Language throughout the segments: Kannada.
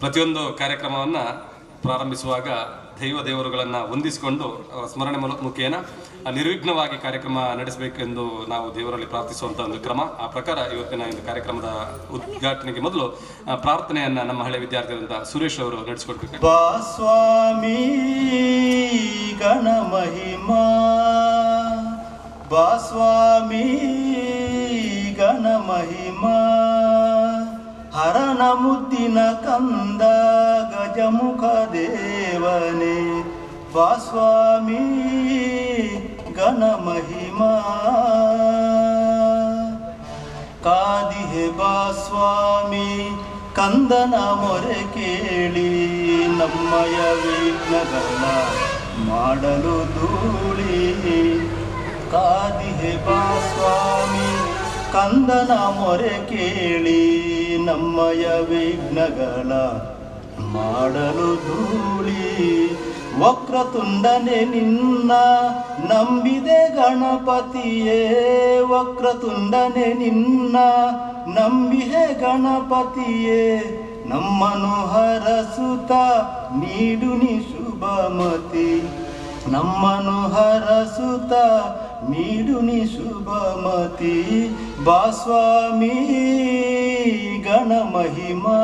ಪ್ರತಿಯೊಂದು ಕಾರ್ಯಕ್ರಮವನ್ನು ಪ್ರಾರಂಭಿಸುವಾಗ ದೇವರುಗಳನ್ನು ಹೊಂದಿಸಿಕೊಂಡು ಸ್ಮರಣೆ ಮುಖೇನ ನಿರ್ವಿಘ್ನವಾಗಿ ಕಾರ್ಯಕ್ರಮ ನಡೆಸಬೇಕೆಂದು ನಾವು ದೇವರಲ್ಲಿ ಪ್ರಾರ್ಥಿಸುವಂಥ ಒಂದು ಕ್ರಮ. ಆ ಪ್ರಕಾರ ಇವತ್ತಿನ ಒಂದು ಕಾರ್ಯಕ್ರಮದ ಉದ್ಘಾಟನೆಗೆ ಮೊದಲು ಪ್ರಾರ್ಥನೆಯನ್ನು ನಮ್ಮ ಹಳೆ ವಿದ್ಯಾರ್ಥಿಯಾದಂಥ ಸುರೇಶ್ ಅವರು ನಡೆಸಿಕೊಡ್ಬೇಕು. ಸ್ವಾಮಿ ಗಣ ಮಹಿಮಾ, ಸ್ವಾಮಿ ಗಣ ಮಹಿಮಾ, ಹರನ ಮುದ್ದಿನ ಕಂದ ಗಜಮುಖ ದೇವನೇ, ಸ್ವಾಮಿ ಗಣ ಮಹಿಮಾ. ಕಾದಿಹೆ ಸ್ವಾಮಿ ಕಂದನ ಮೊರೆ ಕೇಳಿ, ನಮ್ಮಯ ವಿಘ್ನಗಳ ಮಾಡಲು ಧೂಳಿ. ಕಾದಿಹೆ ಸ್ವಾಮಿ ಕಂದನ ಮೊರೆ ಕೇಳಿ, ನಮ್ಮಯ ವಿಘ್ನಗಳ ಮಾಡಲು ಧೂಳಿ. ವಕ್ರತುಂಡನೆ ನಿನ್ನ ನಂಬಿದೆ ಗಣಪತಿಯೇ, ವಕ್ರತುಂಡನೆ ನಿನ್ನ ನಂಬಿಹೆ ಗಣಪತಿಯೇ. ನಮ್ಮನು ಹರಸುತ ನೀಡು ನೀ ಶುಭಮತಿ, ನಮ್ಮನು ಹರಸುತ ನೀಡು ನೀ ಶುಭಮತಿ. ಸ್ವಾಮಿ ಗಣ ಮಹಿಮಾ,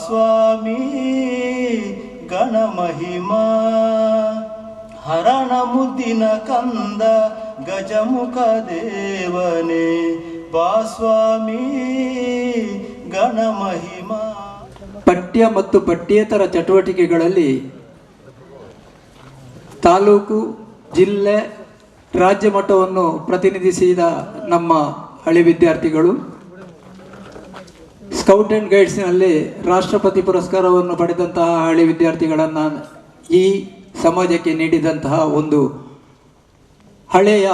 ಸ್ವಾಮಿ ಗಣ ಮಹಿಮಾ, ಹರಣ ಮುದ್ದಿನ ಕಂದ ಗಜಮುಖ ದೇವನೇ, ಸ್ವಾಮಿ ಗಣ ಮಹಿಮಾ. ಪಠ್ಯ ಮತ್ತು ಪಠ್ಯೇತರ ಚಟುವಟಿಕೆಗಳಲ್ಲಿ ತಾಲೂಕು, ಜಿಲ್ಲೆ, ರಾಜ್ಯ ಮಟ್ಟವನ್ನು ಪ್ರತಿನಿಧಿಸಿದ ನಮ್ಮ ಹಳೆ ವಿದ್ಯಾರ್ಥಿಗಳು ಸ್ಕೌಟ್ ಆ್ಯಂಡ್ ಗೈಡ್ಸ್ನಲ್ಲಿ ರಾಷ್ಟ್ರಪತಿ ಪುರಸ್ಕಾರವನ್ನು ಪಡೆದಂತಹ ಹಳೆ ವಿದ್ಯಾರ್ಥಿಗಳನ್ನು ಈ ಸಮಾಜಕ್ಕೆ ನೀಡಿದಂತಹ ಒಂದು ಹಳೆಯ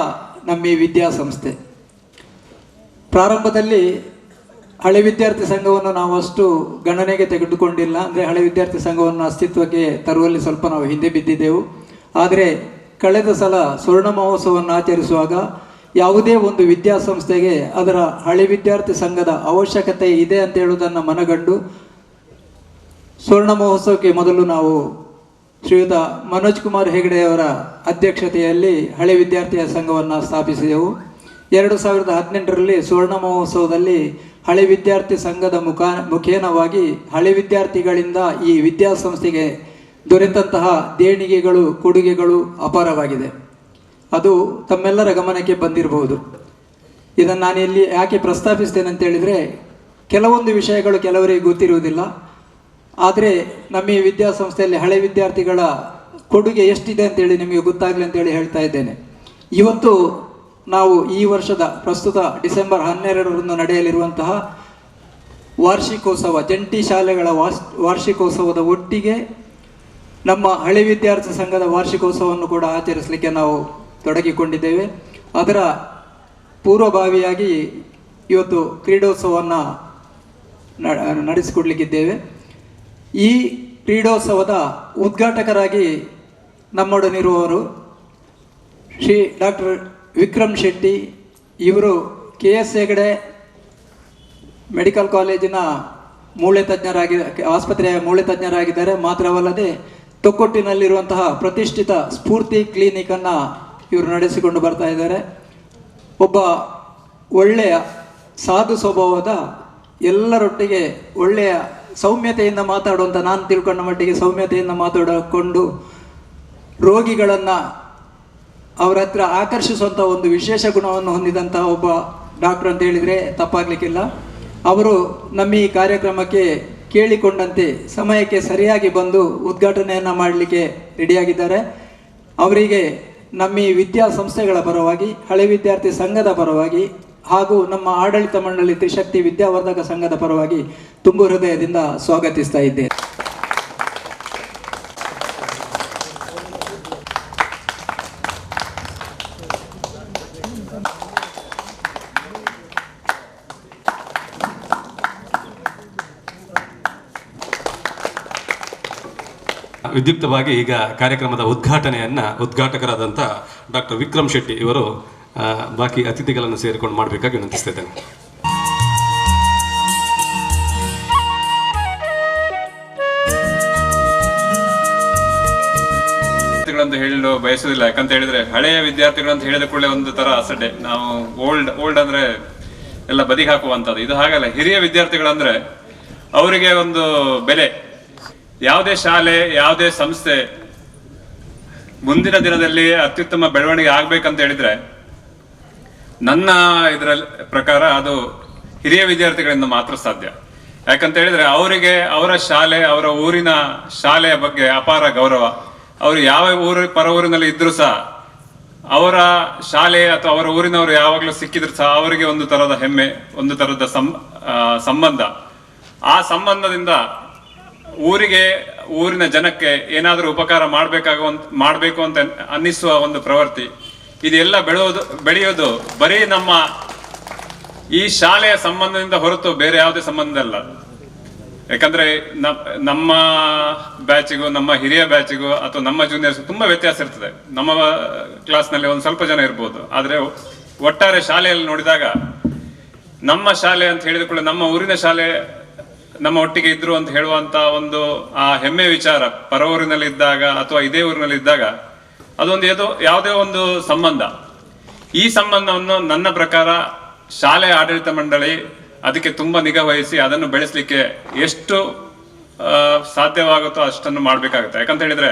ನಮ್ಮ ಈ ವಿದ್ಯಾಸಂಸ್ಥೆ. ಪ್ರಾರಂಭದಲ್ಲಿ ಹಳೆ ವಿದ್ಯಾರ್ಥಿ ಸಂಘವನ್ನು ನಾವು ಅಷ್ಟು ಗಣನೆಗೆ ತೆಗೆದುಕೊಂಡಿಲ್ಲ. ಅಂದರೆ ಹಳೆ ವಿದ್ಯಾರ್ಥಿ ಸಂಘವನ್ನು ಅಸ್ತಿತ್ವಕ್ಕೆ ತರುವಲ್ಲಿ ಸ್ವಲ್ಪ ನಾವು ಹಿಂದೆ ಬಿದ್ದಿದ್ದೆವು. ಆದರೆ ಕಳೆದ ಸಲ ಸ್ವರ್ಣ ಮಹೋತ್ಸವವನ್ನು ಆಚರಿಸುವಾಗ ಯಾವುದೇ ಒಂದು ವಿದ್ಯಾಸಂಸ್ಥೆಗೆ ಅದರ ಹಳೆ ವಿದ್ಯಾರ್ಥಿ ಸಂಘದ ಅವಶ್ಯಕತೆ ಇದೆ ಅಂತ ಹೇಳುವುದನ್ನು ಮನಗಂಡು ಸ್ವರ್ಣ ಮಹೋತ್ಸವಕ್ಕೆ ಮೊದಲು ನಾವು ಶ್ರೀಯುತ ಮನೋಜ್ ಕುಮಾರ್ ಹೆಗಡೆಯವರ ಅಧ್ಯಕ್ಷತೆಯಲ್ಲಿ ಹಳೆ ವಿದ್ಯಾರ್ಥಿಯ ಸಂಘವನ್ನು ಸ್ಥಾಪಿಸಿದೆವು. 2018ರಲ್ಲಿ ಸ್ವರ್ಣ ಮಹೋತ್ಸವದಲ್ಲಿ ಹಳೆ ವಿದ್ಯಾರ್ಥಿ ಸಂಘದ ಮುಖೇನವಾಗಿ ಹಳೆ ವಿದ್ಯಾರ್ಥಿಗಳಿಂದ ಈ ವಿದ್ಯಾಸಂಸ್ಥೆಗೆ ದೊರೆತಂತಹ ದೇಣಿಗೆಗಳು, ಕೊಡುಗೆಗಳು ಅಪಾರವಾಗಿದೆ. ಅದು ತಮ್ಮೆಲ್ಲರ ಗಮನಕ್ಕೆ ಬಂದಿರಬಹುದು. ಇದನ್ನು ನಾನು ಇಲ್ಲಿ ಯಾಕೆ ಪ್ರಸ್ತಾಪಿಸ್ತೇನೆ ಅಂತ ಹೇಳಿದರೆ, ಕೆಲವೊಂದು ವಿಷಯಗಳು ಕೆಲವರಿಗೆ ಗೊತ್ತಿರುವುದಿಲ್ಲ. ಆದರೆ ನಮ್ಮ ಈ ವಿದ್ಯಾಸಂಸ್ಥೆಯಲ್ಲಿ ಹಳೆ ವಿದ್ಯಾರ್ಥಿಗಳ ಕೊಡುಗೆ ಎಷ್ಟಿದೆ ಅಂತೇಳಿ ನಿಮಗೆ ಗೊತ್ತಾಗಲಿ ಅಂತೇಳಿ ಹೇಳ್ತಾ ಇದ್ದೇನೆ. ಇವತ್ತು ನಾವು ಈ ವರ್ಷದ ಪ್ರಸ್ತುತ ಡಿಸೆಂಬರ್ 12ರಂದು ನಡೆಯಲಿರುವಂತಹ ವಾರ್ಷಿಕೋತ್ಸವ, ಜಂಟಿ ಶಾಲೆಗಳ ವಾರ್ಷಿಕೋತ್ಸವದ ಒಟ್ಟಿಗೆ ನಮ್ಮ ಹಳೆ ವಿದ್ಯಾರ್ಥಿ ಸಂಘದ ವಾರ್ಷಿಕೋತ್ಸವವನ್ನು ಕೂಡ ಆಚರಿಸಲಿಕ್ಕೆ ನಾವು ತೊಡಗಿಕೊಂಡಿದ್ದೇವೆ. ಅದರ ಪೂರ್ವಭಾವಿಯಾಗಿ ಇವತ್ತು ಕ್ರೀಡೋತ್ಸವವನ್ನು ನಡೆಸಿಕೊಡ್ಲಿಕ್ಕಿದ್ದೇವೆ. ಈ ಕ್ರೀಡೋತ್ಸವದ ಉದ್ಘಾಟಕರಾಗಿ ನಮ್ಮೊಡನಿರುವವರು ಶ್ರೀ ಡಾಕ್ಟರ್ ವಿಕ್ರಮ್ ಶೆಟ್ಟಿ. ಇವರು KS ಹೆಗಡೆ ಮೆಡಿಕಲ್ ಕಾಲೇಜಿನ ಮೂಳೆ ಆಸ್ಪತ್ರೆಯ ಮೂಳೆ ತಜ್ಞರಾಗಿದ್ದಾರೆ. ಮಾತ್ರವಲ್ಲದೆ ತೊಕ್ಕೊಟ್ಟಿನಲ್ಲಿರುವಂತಹ ಪ್ರತಿಷ್ಠಿತ ಸ್ಫೂರ್ತಿ ಕ್ಲಿನಿಕನ್ನು ಇವರು ನಡೆಸಿಕೊಂಡು ಬರ್ತಾ ಇದ್ದಾರೆ. ಒಬ್ಬ ಒಳ್ಳೆಯ ಸಾಧು ಸ್ವಭಾವದ, ಎಲ್ಲರೊಟ್ಟಿಗೆ ಒಳ್ಳೆಯ ಸೌಮ್ಯತೆಯಿಂದ ಮಾತಾಡುವಂಥ, ನಾನು ತಿಳ್ಕೊಂಡ ಮಟ್ಟಿಗೆ ಸೌಮ್ಯತೆಯಿಂದ ಮಾತಾಡಿಕೊಂಡು ರೋಗಿಗಳನ್ನು ಅವರ ಹತ್ರ ಆಕರ್ಷಿಸುವಂಥ ಒಂದು ವಿಶೇಷ ಗುಣವನ್ನು ಹೊಂದಿದಂತಹ ಒಬ್ಬ ಡಾಕ್ಟರ್ ಅಂತ ಹೇಳಿದರೆ ತಪ್ಪಾಗಲಿಕ್ಕಿಲ್ಲ. ಅವರು ನಮ್ಮ ಈ ಕಾರ್ಯಕ್ರಮಕ್ಕೆ ಕೇಳಿಕೊಂಡಂತೆ ಸಮಯಕ್ಕೆ ಸರಿಯಾಗಿ ಬಂದು ಉದ್ಘಾಟನೆಯನ್ನು ಮಾಡಲಿಕ್ಕೆ ರೆಡಿಯಾಗಿದ್ದಾರೆ. ಅವರಿಗೆ ನಮ್ಮ ಈ ವಿದ್ಯಾಸಂಸ್ಥೆಗಳ ಪರವಾಗಿ, ಹಳೆ ವಿದ್ಯಾರ್ಥಿ ಸಂಘದ ಪರವಾಗಿ ಹಾಗೂ ನಮ್ಮ ಆಡಳಿತ ಮಂಡಳಿ ತ್ರಿಶಕ್ತಿ ವಿದ್ಯಾವರ್ಧಕ ಸಂಘದ ಪರವಾಗಿ ತುಂಬು ಹೃದಯದಿಂದ ಸ್ವಾಗತಿಸ್ತಾ ಇದ್ದೇನೆ. ವಿದ್ಯುಕ್ತವಾಗಿ ಈಗ ಕಾರ್ಯಕ್ರಮದ ಉದ್ಘಾಟಕರಾದಂಥ ಡಾಕ್ಟರ್ ವಿಕ್ರಮ್ ಶೆಟ್ಟಿ ಇವರು ಬಾಕಿ ಅತಿಥಿಗಳನ್ನು ಸೇರಿಕೊಂಡು ಮಾಡಬೇಕಾಗಿ ವಿನಂತಿಸ್ತಿದ್ದೇನೆ. ವಿದ್ಯಾರ್ಥಿಗಳಂತ ಹೇಳಲು ಬಯಸೋದಿಲ್ಲ. ಯಾಕಂತ ಹೇಳಿದ್ರೆ ಹಳೆಯ ವಿದ್ಯಾರ್ಥಿಗಳಂತ ಹೇಳಿದ ಕೂಡಲೇ ಒಂದು ತರ ಅಸಡ್ಡೆ, ನಾವು ಓಲ್ಡ್ ಅಂದ್ರೆ ಎಲ್ಲ ಬದಿಗೆ ಹಾಕುವಂಥದ್ದು. ಇದು ಹಾಗಲ್ಲ. ಹಿರಿಯ ವಿದ್ಯಾರ್ಥಿಗಳಂದ್ರೆ ಅವರಿಗೆ ಒಂದು ಬೆಲೆ. ಯಾವುದೇ ಶಾಲೆ, ಯಾವುದೇ ಸಂಸ್ಥೆ ಮುಂದಿನ ದಿನದಲ್ಲಿ ಅತ್ಯುತ್ತಮ ಬೆಳವಣಿಗೆ ಆಗ್ಬೇಕಂತ ಹೇಳಿದ್ರೆ ನನ್ನ ಇದರ ಪ್ರಕಾರ ಅದು ಹಿರಿಯ ವಿದ್ಯಾರ್ಥಿಗಳಿಂದ ಮಾತ್ರ ಸಾಧ್ಯ. ಯಾಕಂತ ಹೇಳಿದ್ರೆ ಅವರಿಗೆ ಅವರ ಶಾಲೆ, ಅವರ ಊರಿನ ಶಾಲೆಯ ಬಗ್ಗೆ ಅಪಾರ ಗೌರವ. ಅವರು ಯಾವ ಪರ ಊರಿನಲ್ಲಿ ಇದ್ರು ಸಹ ಅವರ ಶಾಲೆ ಅಥವಾ ಅವರ ಊರಿನವರು ಯಾವಾಗಲೂ ಸಿಕ್ಕಿದ್ರು ಸಹ ಅವರಿಗೆ ಒಂದು ತರದ ಹೆಮ್ಮೆ, ಒಂದು ತರದ ಸಂಬಂಧ. ಆ ಸಂಬಂಧದಿಂದ ಊರಿನ ಜನಕ್ಕೆ ಏನಾದರೂ ಉಪಕಾರ ಮಾಡಬೇಕು ಅಂತ ಅನ್ನಿಸುವ ಒಂದು ಪ್ರವೃತ್ತಿ, ಇದೆಲ್ಲ ಬೆಳೆಯೋದು ಬರೀ ನಮ್ಮ ಈ ಶಾಲೆಯ ಸಂಬಂಧದಿಂದ ಹೊರತು ಬೇರೆ ಯಾವುದೇ ಸಂಬಂಧ ಅಲ್ಲ. ಯಾಕಂದ್ರೆ ನಮ್ಮ ಬ್ಯಾಚಿಗೂ, ನಮ್ಮ ಹಿರಿಯ ಬ್ಯಾಚಿಗೂ ಅಥವಾ ನಮ್ಮ ಜೂನಿಯರ್ಸ್ ತುಂಬಾ ವ್ಯತ್ಯಾಸ ಇರ್ತದೆ. ನಮ್ಮ ಕ್ಲಾಸ್ನಲ್ಲಿ ಒಂದು ಸ್ವಲ್ಪ ಜನ ಇರ್ಬೋದು, ಆದ್ರೆ ಒಟ್ಟಾರೆ ಶಾಲೆಯಲ್ಲಿ ನೋಡಿದಾಗ ನಮ್ಮ ಶಾಲೆ ಅಂತ ಹೇಳಿದ ಕೂಡ ನಮ್ಮ ಊರಿನ ಶಾಲೆ ನಮ್ಮ ಒಟ್ಟಿಗೆ ಇದ್ರು ಅಂತ ಹೇಳುವಂತ ಒಂದು ಆ ಹೆಮ್ಮೆ ವಿಚಾರ ಪರ ಊರಿನಲ್ಲಿ ಇದ್ದಾಗ ಅಥವಾ ಇದೇ ಊರಿನಲ್ಲಿ ಇದ್ದಾಗ ಅದೊಂದು ಯಾವುದೇ ಒಂದು ಸಂಬಂಧ. ಈ ಸಂಬಂಧವನ್ನು ನನ್ನ ಪ್ರಕಾರ ಶಾಲೆ ಆಡಳಿತ ಮಂಡಳಿ ಅದಕ್ಕೆ ತುಂಬಾ ನಿಗಾ ವಹಿಸಿ ಅದನ್ನು ಬೆಳೆಸಲಿಕ್ಕೆ ಎಷ್ಟು ಸಾಧ್ಯವಾಗುತ್ತೋ ಅಷ್ಟನ್ನು ಮಾಡ್ಬೇಕಾಗುತ್ತೆ. ಯಾಕಂತ ಹೇಳಿದ್ರೆ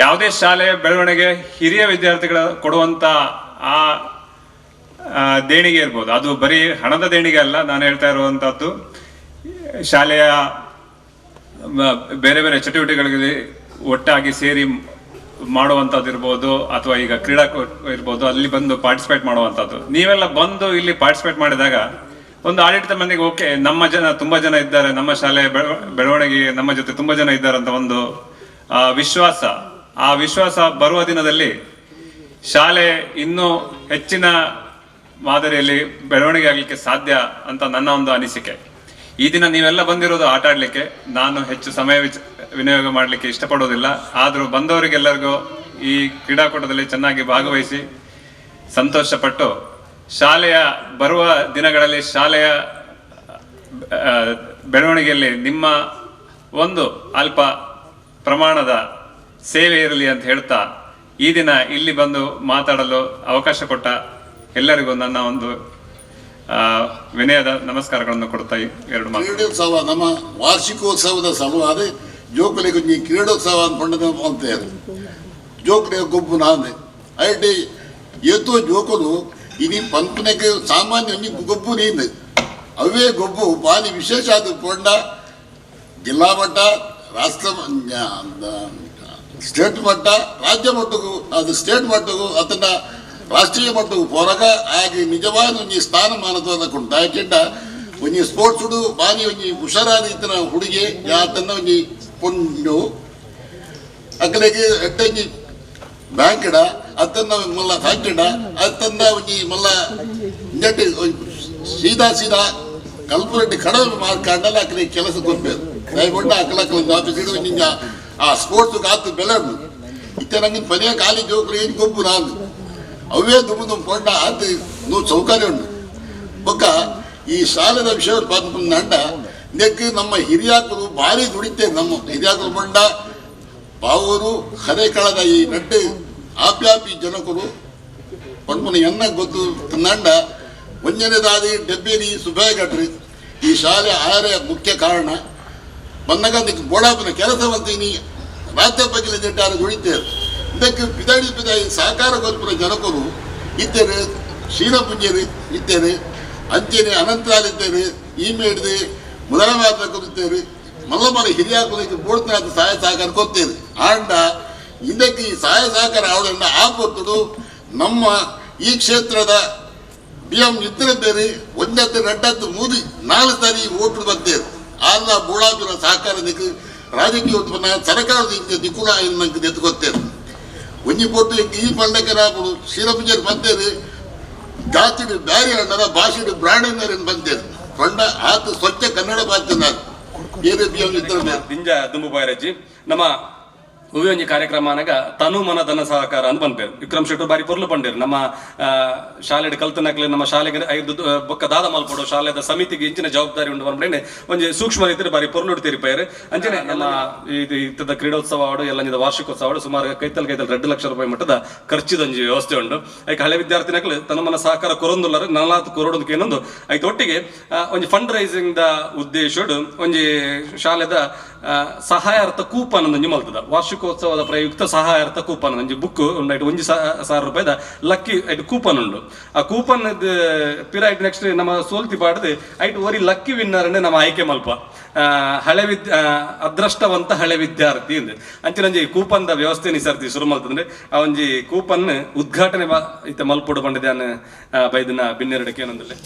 ಯಾವುದೇ ಶಾಲೆಯ ಬೆಳವಣಿಗೆ ಹಿರಿಯ ವಿದ್ಯಾರ್ಥಿಗಳ ಕೊಡುವಂತ ಆ ದೇಣಿಗೆ ಇರ್ಬೋದು. ಅದು ಬರೀ ಹಣದ ದೇಣಿಗೆ ಅಲ್ಲ, ನಾನು ಹೇಳ್ತಾ ಇರುವಂತದ್ದು ಶಾಲೆಯ ಬೇರೆ ಬೇರೆ ಚಟುವಟಿಕೆಗಳಿಗೆ ಒಟ್ಟಾಗಿ ಸೇರಿ ಮಾಡುವಂಥದ್ದು ಇರ್ಬೋದು, ಅಥವಾ ಈಗ ಕ್ರೀಡಾ ಇರ್ಬೋದು, ಅಲ್ಲಿ ಬಂದು ಪಾರ್ಟಿಸಿಪೇಟ್ ಮಾಡುವಂಥದ್ದು. ನೀವೆಲ್ಲ ಬಂದು ಇಲ್ಲಿ ಪಾರ್ಟಿಸಿಪೇಟ್ ಮಾಡಿದಾಗ ಒಂದು ಆಡಳಿತ ಮಂದಿಗೆ ಓಕೆ, ನಮ್ಮ ಜನ ತುಂಬಾ ಜನ ಇದ್ದಾರೆ, ನಮ್ಮ ಶಾಲೆ ಬೆಳವಣಿಗೆ ನಮ್ಮ ಜೊತೆ ತುಂಬಾ ಜನ ಇದ್ದಾರೆ ಅಂತ ಒಂದು ವಿಶ್ವಾಸ. ಆ ವಿಶ್ವಾಸ ಬರುವ ದಿನದಲ್ಲಿ ಶಾಲೆ ಇನ್ನೂ ಹೆಚ್ಚಿನ ಮಾದರಿಯಲ್ಲಿ ಬೆಳವಣಿಗೆ ಆಗಲಿಕ್ಕೆ ಸಾಧ್ಯ ಅಂತ ನನ್ನ ಒಂದು ಅನಿಸಿಕೆ. ಈ ದಿನ ನೀವೆಲ್ಲ ಬಂದಿರೋದು ಆಟ ಆಡ್ಲಿಕ್ಕೆ. ನಾನು ಹೆಚ್ಚು ಸಮಯ ವಿನಿಯೋಗ ಮಾಡಲಿಕ್ಕೆ ಇಷ್ಟಪಡೋದಿಲ್ಲ. ಆದರೂ ಬಂದವರಿಗೆಲ್ಲರಿಗೂ ಈ ಕ್ರೀಡಾಕೂಟದಲ್ಲಿ ಚೆನ್ನಾಗಿ ಭಾಗವಹಿಸಿ ಸಂತೋಷಪಟ್ಟು ಶಾಲೆಯ ಬರುವ ದಿನಗಳಲ್ಲಿ ಶಾಲೆಯ ಬೆಳವಣಿಗೆಯಲ್ಲಿ ನಿಮ್ಮ ಒಂದು ಅಲ್ಪ ಪ್ರಮಾಣದ ಸೇವೆ ಇರಲಿ ಅಂತ ಹೇಳ್ತಾ ಈ ದಿನ ಇಲ್ಲಿ ಬಂದು ಮಾತಾಡಲು ಅವಕಾಶ ಕೊಟ್ಟ ಎಲ್ಲರಿಗೂ ನನ್ನ ಒಂದು ವಿನಯದ ನಮಸ್ಕಾರಗಳನ್ನು ಕೊಡ್ತಾ ಎರಡು ಮಾತು. ಕ್ರೀಡೋತ್ಸವ ನಮ್ಮ ವಾರ್ಷಿಕೋತ್ಸವದ ಸಲುವಾಗಿ ಜೋಕುಲೆ ಕುಂಜಿ ಕ್ರೀಡೋತ್ಸವ ಅನ್ಕೊಂಡದ ಅಂತೇಳಿ ಜೋಕುಲೆ ಗೊಬ್ಬು ನಾಂದೆ ಐಟಿ ಏತೋ ಜೋಕುಲು ಇನಿ ಪಂಪನೆಗೆ ಸಾಮಾನ್ಯ ಗೊಬ್ಬು ನೀಂದು ಅವೇ ಗೊಬ್ಬು ಬಾರಿ ವಿಶೇಷ ಅದು ಕೊಂಡ ಜಿಲ್ಲಾ ಮಟ್ಟ, ರಾಷ್ಟ್ರ ಸ್ಟೇಟ್ ಮಟ್ಟ, ರಾಜ್ಯ ಮಟ್ಟಗೂ ಅದು ಸ್ಟೇಟ್ ಮಟ್ಟಗೂ ಅದನ್ನ ರಾಷ್ಟ್ರೀಯ ಮಟ್ಟವು ಹೊರಗ ಹಾಗೆ ನಿಜವಾದ ಒಂಜಿ ಸ್ಥಾನಮಾನದ ಕೊಂಡ ಯಾಕೆಂಡ ಒಂಜಿ ಸ್ಪೋರ್ಟ್ಸ್ ಹುಡು ಬಾರಿ ಒಂಜಿ ಹುಷಾರಾದ ಇತನ ಹುಡುಗಿ ಯಾತನ್ನ ಒಂಜಿ ಪೊಂಡು ಅಕ್ಕಲೆಗೆ ಎಟ್ಟಂಜಿ ಬ್ಯಾಂಕ್ಡ ಅತ್ತನ್ನ ಮಲ್ಲ ಫ್ಯಾಕ್ಟರಿಡ ಅತ್ತಂದ ಒಂಜಿ ಮಲ್ಲ ನೆಟ್ ಸೀದಾ ಕಲ್ಪುರೆಡ್ಡಿ ಕಡಿಮೆ ಮಾರ್ಕಾಂಡಲ್ಲ ಅಕ್ಕಲೆ ಕೆಲಸ ಕೊಡ್ಬೇಕು ದಯಗೊಂಡ ಅಕ್ಕಲಕ್ಕ ಆಫೀಸ್ ಇಡು ಒಂಜಿ ಆ ಸ್ಪೋರ್ಟ್ಸ್ ಕಾತು ಬೆಳೆದು ಇತ್ತನಂಗಿನ ಪನಿಯ ಖಾಲಿ ಜೋಕರು ಏನು ಗೊಬ್ಬು ನಾನು ಅವೇ ದುಮ್ಮದು ಕೊಂಡ ಅದು ನೀವು ಸೌಕರ್ಯ ಉಂಟು ಬೊಕ್ಕ ಈ ಶಾಲೆದ ವಿಷಯ ನಂಡ ನೆಕ್ ನಮ್ಮ ಹಿರಿಯಾಕರು ಭಾರಿ ದುಡಿತೇವೆ. ನಮ್ಮ ಹಿರಿಯಾಕರು ಬಂಡ ಬಾವೂರು ಹರೇಕಳದ ಈ ನಡ್ಡು ಆಪ್ಯಾಪಿ ಜನಕರು ಪಂಪನ ಎನ್ನ ಗೊತ್ತು ನಂಡ ಒಂಜನೇದಾದಿ ಡೆಬ್ಬೇರಿ ಸುಬೇಗಟ್ರಿ ಈ ಶಾಲೆ ಆಯರ ಮುಖ್ಯ ಕಾರಣ ಬಂದಾಗ ನಿಕ್ ಬೋಡಾಪನ ಕೆಲಸವಂತೀನಿ ರಾಜ್ಯ ಬಗ್ಗೆ ಜಟ್ಟಾರು ದುಡಿತೇವೆ. ಇದಕ್ಕೆ ಪಿದಾಡಿ ಸಹಕಾರ ಗೊಲ್ಪುರ ಜನಕರು ಇದ್ದೇನೆ, ಶ್ರೀರಂಪುಂಜೇರಿ ಇದ್ದೇನೆ, ಅಂಚೆನೆ ಅನಂತರಾಲಿದ್ದೇನೆ, ಈ ಮೇಡಿದೆ ಮೊದಲ ಮಾತೇರಿ ಮಲ್ಲಮ್ಮನ ಹಿರಿಯಾಕಲಿಕ್ಕೆ ಬೋಡ್ತನಾದ ಸಹಾಯ ಸಹಕಾರ ಕೊಡ್ತೇನೆ. ಆಂಡ ಇದಕ್ಕೆ ಈ ಸಹಾಯ ಸಹಕಾರ ಅವಳನ್ನ ಆಕೊತ್ತಡು ನಮ್ಮ ಈ ಕ್ಷೇತ್ರದ BM ಇದ್ದಿದ್ದೇನೆ ಒಂದತ್ತು ನಡ್ಡತ್ತು ಮೂದಿ 4 ಸಾರಿ ಓಟು ಬರ್ತೇವೆ. ಆಲ್ಲ ಬೋಳಾಪಿನ ಸಹಕಾರ ದಿಕ್ಕು ರಾಜಕೀಯ ಉತ್ಪನ್ನ ಸರ್ಕಾರದ ದಿಕ್ಕುಳ ನಂಗೆ ಎತ್ಕೊತ್ತೇನೆ. ಒಂಜಿ ಪೊಟ್ಟು ಈ ಪಂಡಕ್ಕೆ ನಾವು ಶ್ರೀರಂಪುಂಜೇರಿ ಬಂತೇನೆ ಜಾತಿಡು ಬ್ಯಾರಿ ಅಣ್ಣದ ಭಾಷೆಡು ಬ್ರಾಂಡ್ ಬಂತೇನೆ ಕೊಂಡ ಆತ ಸ್ವಚ್ಛ ಕನ್ನಡ ಭಾಷೆ ನಾನು ಏನೇ BM ಇದ್ದರೆ ದಿಂಜ ದುಂಬು ಬಾಯರಜ್ಜಿ ನಮ್ಮ ಉವಿ ಒಂಜಿ ಕಾರ್ಯಕ್ರಮನಾಗ ತನು ಮನ ಧನ ಸಹಕಾರ ಅಂತ ಬಂದ್ಪೇರು. ವಿಕ್ರಮ್ ಶೆಟ್ಟರ್ ಬಾರಿ ಪೊರ್ಲು ಪಂಡೇರು. ನಮ್ಮ ಶಾಲೆಡ್ ಕಲ್ತನಕ್ಲೆ ನಮ್ಮ ಶಾಲೆಗೆ ಐದು ಬೊಕ್ಕ ದಾದ ಮಲ್ಪಡೋ ಶಾಲೆದ ಸಮಿತಿಗೆ ಇಂಚಿನ ಜವಾಬ್ದಾರಿ ಉಂಡು ಬಂದ್ಬಿಡೇನೆ ಒಂಜಿ ಸೂಕ್ಷ್ಮ ರೀತಿಯಲ್ಲಿ ಬಾರಿ ಪೊರ್ಲು ತೀರಿಪಾಯರು. ಅಂಚನೆ ನಮ್ಮ ಇದು ಇತ್ತದ ಕ್ರೀಡೋತ್ಸವ ಆಡು ಎಲ್ಲ ವಾರ್ಷಿಕೋತ್ಸವ ಆಡು ಸುಮಾರು ಕೈತಲ್ 2 ಲಕ್ಷ ರೂಪಾಯಿ ಮಟ್ಟದ ಖರ್ಚಿದೊಂಜಿ ವ್ಯವಸ್ಥೆ ಉಂಟು. ಐಕೆ ಹಳೆ ವಿದ್ಯಾರ್ಥಿನಕ್ಲೆ ತನ್ನ ಮನ ಸಹಕಾರ ಕೊರೊಂದುಲ್ಲರು 40 ಕೋರೊಂದು ಏನೊಂದು ಐತೆ ಒಟ್ಟಿಗೆ ಒಂಜಿ ಫಂಡ್ ರೈಸಿಂಗ್ ದ ಉದ್ದೇಶಡು ಒಂಜಿ ಶಾಲೆದ ಸಹಾಯಾರ್ಥ ಕೂಪನ್ ಒಂಜಿ ಮಲ್ತದ. ವಾರ್ಷಿಕೋತ್ಸವದ ಪ್ರಯುಕ್ತ ಸಹಾಯಾರ್ಥ ಕೂಪನ್ ಒಂಜಿ ಬುಕ್ ಉಂಡಾಯ್ತು 1,000 ರೂಪಾಯಿದ ಲಕ್ಕಿ ಐಟು ಕೂಪನ್ ಉಂಡು. ಆ ಕೂಪನ್ ಪಿರಾಯ್ಟ್ ನೆಕ್ಸ್ಟ್ ನಮ್ಮ ಸೋಲ್ತಿ ಪಾಡ್ದು ಐಟು ಒರಿ ಲಕ್ಕಿ ವಿನ್ನರ್ ನಮ್ಮ ಆಯ್ಕೆ ಮಲ್ಪ ಅದೃಷ್ಟವಂತ ಹಳೆ ವಿದ್ಯಾರ್ಥಿ ಅಂದ್ ಅಂಚಿನೊಂಜಿ ಕೂಪನ್ದ ವ್ಯವಸ್ಥೆ ನಿಸರ್ತಿ ಶುರು ಮಲ್ತಂದ್ರೆ ಆ ಒಂಜಿ ಕೂಪನ್ ಉದ್ಘಾಟನೆ ಇತ್ತ ಮಲ್ಪೊಡು ಬಂದಿದ್ದಾನೆ ಬೈದಿನ ಬಿನ್ನೆರಡಕ್ಕೆ ಏನಂದ್ರೆ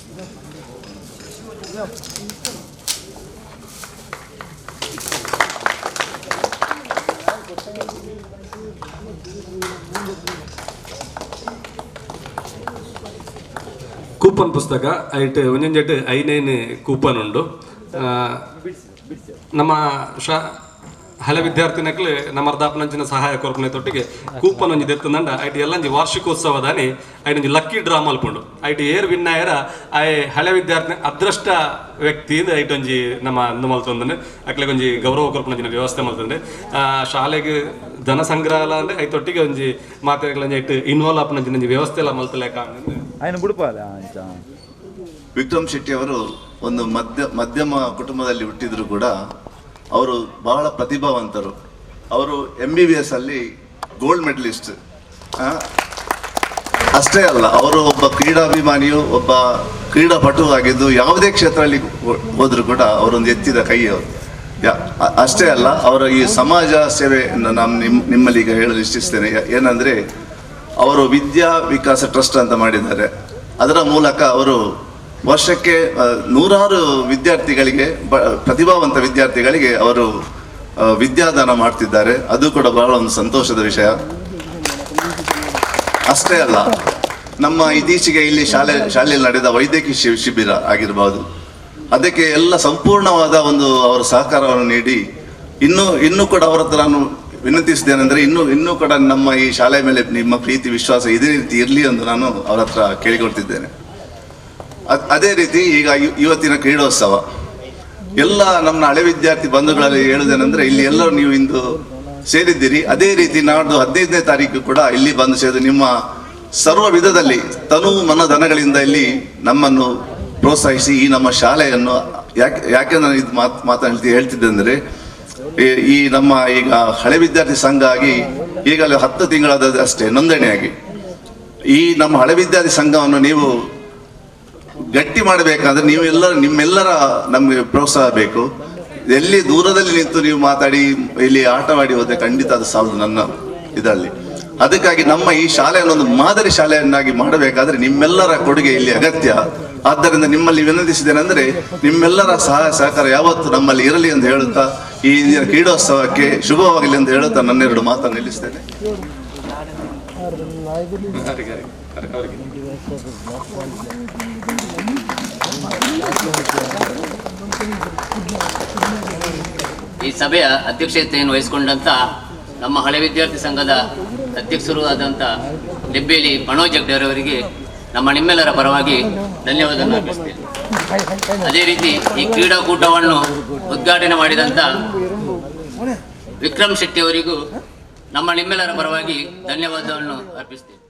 ಕೂಪನ್ ಪುಸ್ತಕ ಐಟ್ ಒಂಜೊಂಜೆಟ್ 5 ಕೂಪನ್ ಉಂಡು. ನಮ್ಮ ಹಳೆ ವಿದ್ಯಾರ್ಥಿನಕ್ಲೆ ನಮ್ಮ ಅರ್ಧಾಪನಂಚಿನ ಸಹಾಯ ಕೊರಪನೆ ತೊಟ್ಟಿಗೆ ಕೂಪನ್ ಒಂಜಿ ದೆತ್ತಂಡ ಐಟ್ ಎಲ್ಲಂಜಿ ವಾರ್ಷಿಕೋತ್ಸವದಾನಿ ಐಟೊಂಜಿ ಲಕ್ಕಿ ಡ್ರಾ ಮಲ್ಪುಂಡು. ಐಟ್ ಏರ್ ವಿನ್ನಾಯರ ಐ ಹಳೆ ವಿದ್ಯಾರ್ಥಿ ಅದೃಷ್ಟ ವ್ಯಕ್ತಿ ಐಟೊಂಜಿ ನಮ್ಮ ಅಂದು ಮಲ್ತೊಂದ್ರೆ ಅಕ್ಲೆಗೆ ಒಂಜಿ ಗೌರವ ಕೊರಪನಂಚಿನ ವ್ಯವಸ್ಥೆ ಮಲ್ತಂದ್ರೆ ಶಾಲೆಗೆ ಧನ ಸಂಗ್ರಹ ಅಂದ್ರೆ ಐತೊಟ್ಟಿಗೆ ಒಂಜಿ ಮಾತೆಗಳಂಜಿ ಐಟ್ ಇನ್ವಾಲ್ವ್ ಆಪನಂಚಿನ ವ್ಯವಸ್ಥೆ ಎಲ್ಲ ಮಲ್ತಲೇಕ ವಿಕ್ರಮ್ ಶೆಟ್ಟಿ ಅವರು ಒಂದು ಮಧ್ಯಮ ಕುಟುಂಬದಲ್ಲಿ ಹುಟ್ಟಿದ್ರು ಕೂಡ ಅವರು ಬಹಳ ಪ್ರತಿಭಾವಂತರು. ಅವರು MBBS ಅಲ್ಲಿ ಗೋಲ್ಡ್ ಮೆಡಲಿಸ್ಟ್. ಅಷ್ಟೇ ಅಲ್ಲ, ಅವರು ಒಬ್ಬ ಕ್ರೀಡಾಭಿಮಾನಿಯು, ಒಬ್ಬ ಕ್ರೀಡಾಪಟು ಆಗಿದ್ದು ಯಾವುದೇ ಕ್ಷೇತ್ರದಲ್ಲಿ ಹೋದ್ರು ಕೂಡ ಅವರೊಂದು ಎತ್ತಿದ ಕೈ ಅವರು. ಅಷ್ಟೇ ಅಲ್ಲ, ಅವರ ಈ ಸಮಾಜ ಸೇವೆ ನಾನು ನಿಮ್ಮಲ್ಲಿ ಈಗ ಹೇಳಲು ಇಚ್ಛಿಸ್ತೇನೆ. ಏನಂದ್ರೆ ಅವರು ವಿದ್ಯಾ ವಿಕಾಸ ಟ್ರಸ್ಟ್ ಅಂತ ಮಾಡಿದ್ದಾರೆ. ಅದರ ಮೂಲಕ ಅವರು ವರ್ಷಕ್ಕೆ 100 ವಿದ್ಯಾರ್ಥಿಗಳಿಗೆ, ಪ್ರತಿಭಾವಂತ ವಿದ್ಯಾರ್ಥಿಗಳಿಗೆ ಅವರು ವಿದ್ಯಾದಾನ ಮಾಡ್ತಿದ್ದಾರೆ. ಅದು ಕೂಡ ಬಹಳ ಒಂದು ಸಂತೋಷದ ವಿಷಯ. ಅಷ್ಟೇ ಅಲ್ಲ, ನಮ್ಮ ಇತ್ತೀಚೆಗೆ ಇಲ್ಲಿ ಶಾಲೆಯಲ್ಲಿ ನಡೆದ ವೈದ್ಯಕೀಯ ಶಿಬಿರ ಆಗಿರಬಹುದು, ಅದಕ್ಕೆ ಎಲ್ಲ ಸಂಪೂರ್ಣವಾದ ಒಂದು ಅವರ ಸಹಕಾರವನ್ನು ನೀಡಿ ಇನ್ನೂ ಕೂಡ ಅವರ ಹತ್ರ ನಾನು ವಿನಂತಿಸಿದ್ದೇನೆಂದ್ರೆ ಇನ್ನೂ ಕೂಡ ನಮ್ಮ ಈ ಶಾಲೆ ಮೇಲೆ ನಿಮ್ಮ ಪ್ರೀತಿ ವಿಶ್ವಾಸ ಇದೇ ರೀತಿ ಇರಲಿ ಎಂದು ನಾನು ಅವರ ಹತ್ರ ಕೇಳಿಕೊಳ್ತಿದ್ದೇನೆ. ಅದೇ ರೀತಿ ಈಗ ಇವತ್ತಿನ ಕ್ರೀಡೋತ್ಸವ ಎಲ್ಲ ನಮ್ಮ ಹಳೆ ವಿದ್ಯಾರ್ಥಿ ಬಂಧುಗಳಲ್ಲಿ ಹೇಳುವುದೇನೆಂದ್ರೆ ಇಲ್ಲಿ ಎಲ್ಲರೂ ನೀವು ಇಂದು ಸೇರಿದ್ದೀರಿ. ಅದೇ ರೀತಿ ನಾಡ್ದು 15ನೇ ತಾರೀಕು ಕೂಡ ಇಲ್ಲಿ ಬಂದು ಸೇರಿ ನಿಮ್ಮ ಸರ್ವ ವಿಧದಲ್ಲಿ ತನು ಮನ ಧನಗಳಿಂದ ಇಲ್ಲಿ ನಮ್ಮನ್ನು ಪ್ರೋತ್ಸಾಹಿಸಿ ಈ ನಮ್ಮ ಶಾಲೆಯನ್ನು ಯಾಕೆ ನಾನು ಇದು ಹೇಳ್ತಿದ್ದೆ ಅಂದರೆ ಈ ನಮ್ಮ ಈಗ ಹಳೆ ವಿದ್ಯಾರ್ಥಿ ಸಂಘ ಆಗಿ ಈಗಲೇ 10 ತಿಂಗಳಾದ ಅಷ್ಟೇ ನೋಂದಣಿಯಾಗಿ ಈ ನಮ್ಮ ಹಳೆ ವಿದ್ಯಾರ್ಥಿ ಸಂಘವನ್ನು ನೀವು ಗಟ್ಟಿ ಮಾಡಬೇಕಾದ್ರೆ ನಿಮ್ಮೆಲ್ಲರ ನಮಗೆ ಪ್ರೋತ್ಸಾಹ ಬೇಕು. ಎಲ್ಲಿ ದೂರದಲ್ಲಿ ನಿಂತು ನೀವು ಮಾತಾಡಿ ಇಲ್ಲಿ ಆಟವಾಡಿ ಹೋದ್ರೆ ಖಂಡಿತ ಅದು ಸಾಲದು ನನ್ನ ಇದರಲ್ಲಿ. ಅದಕ್ಕಾಗಿ ನಮ್ಮ ಈ ಶಾಲೆಯನ್ನು ಒಂದು ಮಾದರಿ ಶಾಲೆಯನ್ನಾಗಿ ಮಾಡಬೇಕಾದ್ರೆ ನಿಮ್ಮೆಲ್ಲರ ಕೊಡುಗೆ ಇಲ್ಲಿ ಅಗತ್ಯ. ಆದ್ದರಿಂದ ನಿಮ್ಮಲ್ಲಿ ವಿನಂತಿಸಿದ್ದೇನೆಂದ್ರೆ ನಿಮ್ಮೆಲ್ಲರ ಸಹಕಾರ ಯಾವತ್ತು ನಮ್ಮಲ್ಲಿ ಇರಲಿ ಎಂದು ಹೇಳುತ್ತಾ ಈ ಕ್ರೀಡೋತ್ಸವಕ್ಕೆ ಶುಭವಾಗಲಿ ಎಂದು ಹೇಳುತ್ತಾ ನನ್ನ 2 ಮಾತನ್ನು ನಿಲ್ಲಿಸ್ತೇನೆ. ಈ ಸಭೆಯ ಅಧ್ಯಕ್ಷತೆಯನ್ನು ವಹಿಸಿಕೊಂಡಂತ ನಮ್ಮ ಹಳೆ ವಿದ್ಯಾರ್ಥಿ ಸಂಘದ ಅಧ್ಯಕ್ಷರು ಆದಂಥ ಹೆಬ್ಬೇಲಿ ಮನೋಜ್ ಅವರಿಗೆ ನಿಮ್ಮೆಲ್ಲರ ಪರವಾಗಿ ಧನ್ಯವಾದವನ್ನು ಅರ್ಪಿಸ್ತೇನೆ. ಅದೇ ರೀತಿ ಈ ಕ್ರೀಡಾಕೂಟವನ್ನು ಉದ್ಘಾಟನೆ ಮಾಡಿದಂಥ ವಿಕ್ರಮ್ ಶೆಟ್ಟಿ ಅವರಿಗೂ ನಿಮ್ಮೆಲ್ಲರ ಪರವಾಗಿ ಧನ್ಯವಾದವನ್ನು ಅರ್ಪಿಸ್ತೇನೆ.